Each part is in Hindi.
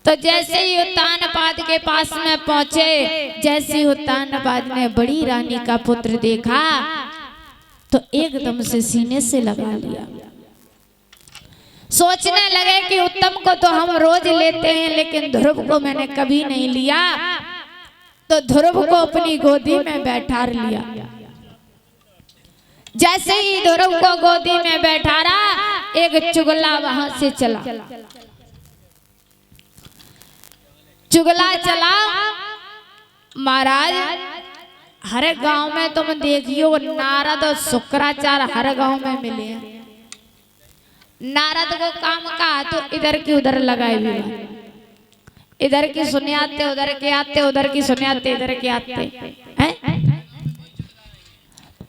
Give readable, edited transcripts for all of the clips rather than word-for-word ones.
तो जैसे ही उत्तानपाद के पास में पहुंचे, जैसे ही उत्तानपाद ने बड़ी रानी का पुत्र देखा तो एकदम से सीने से लगा लिया। सोचने लगे कि उत्तम को तो हम रोज लेते हैं, लेकिन ध्रुव को मैंने कभी नहीं लिया। तो ध्रुव को अपनी गोदी में बैठा लिया। जैसे ही ध्रुव को गोदी में बैठा रहा, एक चुगला वहां से चला। चुगला चला, महाराज हर गांव में तुम देखियो नारद और शुक्राचार्य हर गांव में मिले हैं। नारद को काम कहा तो इधर की उधर लगाए हुए, इधर की सुनियाते उधर के आते, उधर की सुनियाते इधर के आते हैं।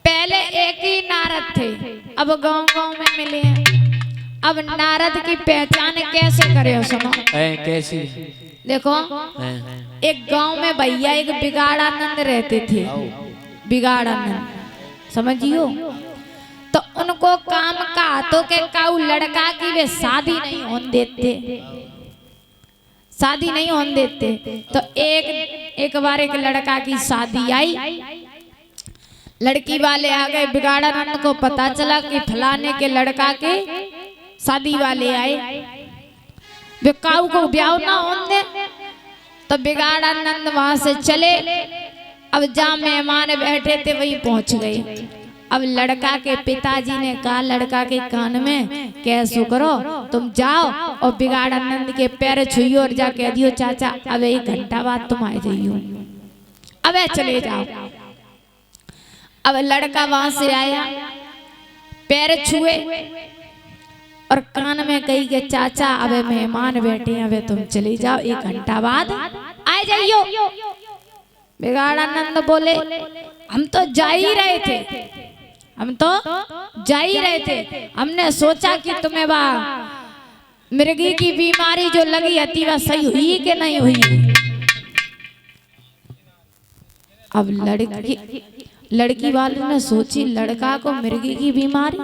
पहले एक ही नारद थे, अब गांव गांव में मिले हैं। अब नारद की पहचान कैसे करे? सुनो कैसी? देखो, एक गांव में भैया एक बिगाड़ानंद रहते थे। बिगाड़ानंद समझियो। तो उनको काम का हाथों के काऊ लड़का की वे शादी नहीं होने देते, शादी नहीं होने देते। तो एक बार एक लड़का की शादी आई, लड़की वाले आ गए। बिगाड़ानंद को पता चला कि फलाने के लड़का के शादी वाले आए, वे काऊ को ब्याह ना होने दे। तो बिगाड़ानंद वहां से चले। अब जहाँ मेहमान बैठे थे वहीं पहुंच गए। अब लड़का के पिताजी ने कहा लड़का के कान में, कैसो करो तुम जाओ और बिगाड़ानंद के पैर छुइयो और जा कह दियो चाचा अब 1 घंटा बाद तुम आ जाइयो, अब चले जाओ। अब लड़का वहां से आया, पैर छुए और कान में कही के चाचा अब मेहमान बैठे हैं, अब तुम चले जाओ 1 घंटा बाद आ जाइयो। बिगाड़ानंद बोले हम तो जा ही रहे थे, हम तो जा ही रहे थे। हमने सोचा कि तुम्हें मृगी की बीमारी जो लगी थी वह सही हुई कि नहीं हुई। अब लड़की वाले ने सोची लड़का को मृगी की बीमारी,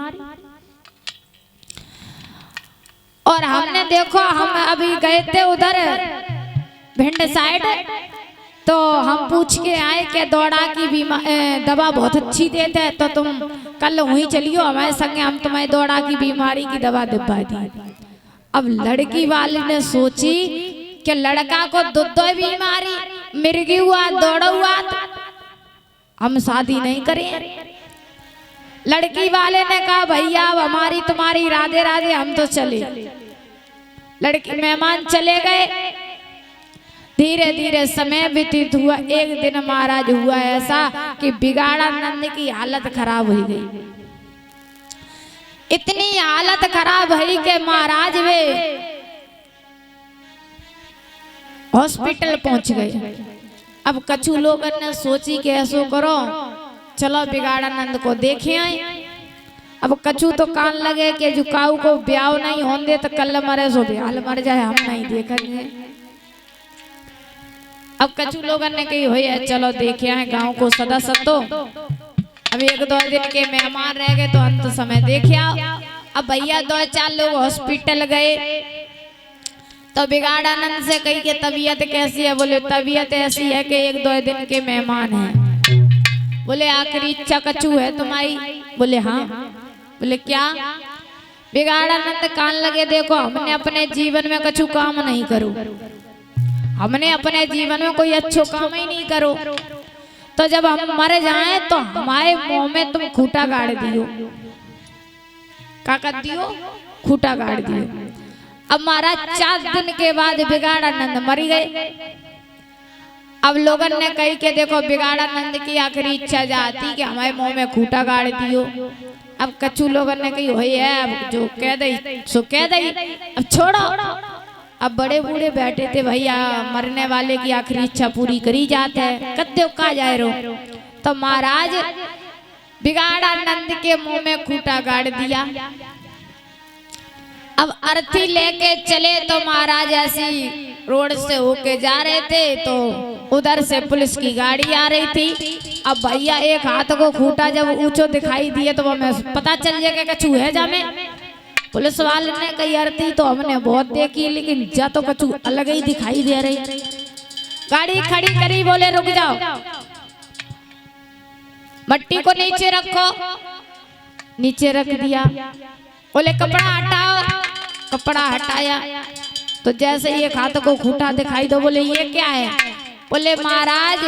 और हमने देखो हम अभी गए थे उधर भिंड साइड, तो हम पूछ के आए कि दौड़ा की दवा बहुत अच्छी देते हैं, तो तुम कल वहीं चलियो हमारे संग, हम तुम्हें दौड़ा की बीमारी की दवा दिलवा दी। अब लड़की वाले ने सोची कि लड़का को दो बीमारी, मृगी हुआ दौड़ा हुआ, हम शादी नहीं करें। लड़की वाले ने कहा भैया अब हमारी तुम्हारी राधे राधे, हम तो चले। लड़की मेहमान चले गए। धीरे धीरे समय व्यतीत हुआ। एक दिन महाराज हुआ ऐसा कि बिगाड़ानंद की हालत खराब हो गई। इतनी हालत खराब हुई कि महाराज वे हॉस्पिटल पहुंच गए। अब कछु लोगों ने सोची कि ऐसो करो चलो बिगाड़ानंद को देखे आए। अब कछु तो कान लगे कि जो काऊ को ब्याह नहीं होने दे तो कल मरे सो ब्याह मर जाए, हम नहीं देखेंगे। अब कछु लोगों ने कही हुई है चलो देखे आए गांव को सदस्य। तो अब 1-2 दिन के मेहमान रह गए तो अंत समय देखे आओ। अब भैया 2-4 लोग हॉस्पिटल गए तो बिगाड़ानंद से कही कि तबीयत कैसी है? बोले तबीयत ऐसी है कि 1-2 दिन के मेहमान हैं। बोले आखिरी इच्छा कछु है तुम्हारी? बोले हाँ। बोले क्या? बिगाड़ानंद कान लगे देखो हमने अपने जीवन में कछु काम नहीं करो, हमने अपने जीवन में कोई अच्छो काम ही नहीं करो, तो जब हम मर जाएं तो हमारे मुंह में तुम खूटा गाड़ दियो। क्या कर दियो? खूटा गाड़ दियो। अब महाराज 4 दिन के बाद बिगाड़ानंद मर गए। अब लोगों ने कही कि देखो बिगाड़ानंद की आखिरी इच्छा जाती कि हमारे मुंह में खूटा गाड़ दियो। अब कछु लोगों ने कही हुई है, अब जो कह दई सो कह दई, अब छोड़ो। अब बड़े बूढ़े बैठे थे भैया, मरने वाले की आखिरी इच्छा पूरी करी जाते है, कद्दे का जाए रो। तो महाराज बिगाड़ानंद के मुंह में खूटा गाड़ दिया। अब अर्थी लेके चले तो महाराज ऐसी रोड से होके जा रहे थे तो उधर से पुलिस की गाड़ी आ रही थी। अब भैया एक हाथ को खूटा जब ऊंचो दिखाई दिए तो वो मैं पता चल जाएगा कछु है जामे। पुलिस वाले ने कही आरती तो हमने बहुत देखी, लेकिन जा तो कुछ अलग ही दिखाई दे रही। गाड़ी खड़ी करी, बोले रुक जाओ, मट्टी को नीचे रखो। नीचे रख दिया। बोले कपड़ा हटाओ, कपड़ा हटाया तो जैसे ये हाथ को खूंटा दिखाई दो। बोले ये क्या है? बोले महाराज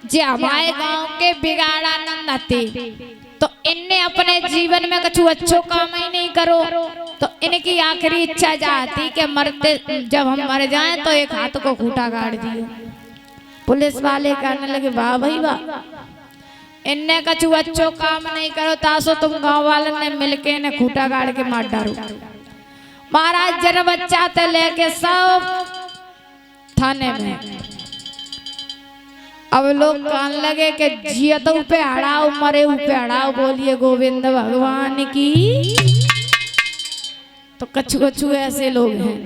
जे हमारे गांव के बिगाड़ानंद थे, तो इनने अपने जीवन में कुछ अच्छो काम ही नहीं करो, तो इनकी आखिरी इच्छा जाती कि मरते जब हम मर जाएं तो एक हाथ को खूंटा गाड़ दियो। पुलिस वाले कहने लगे वाह भाई वाह, इनने कछु अच्छो काम नहीं करो, तासो तुम गांव वालों ने मिलके इन्हें खूंटा गाड़ के मार डालो। महाराज जरा बच्चा ते लेके सब थाने में। अब लोग कहने लगे कि जियतों पे हड़ाओ, मरे पे हड़ाओ, बोलिए गोविंद भगवान की। तो कछु कछु ऐसे लोग हैं।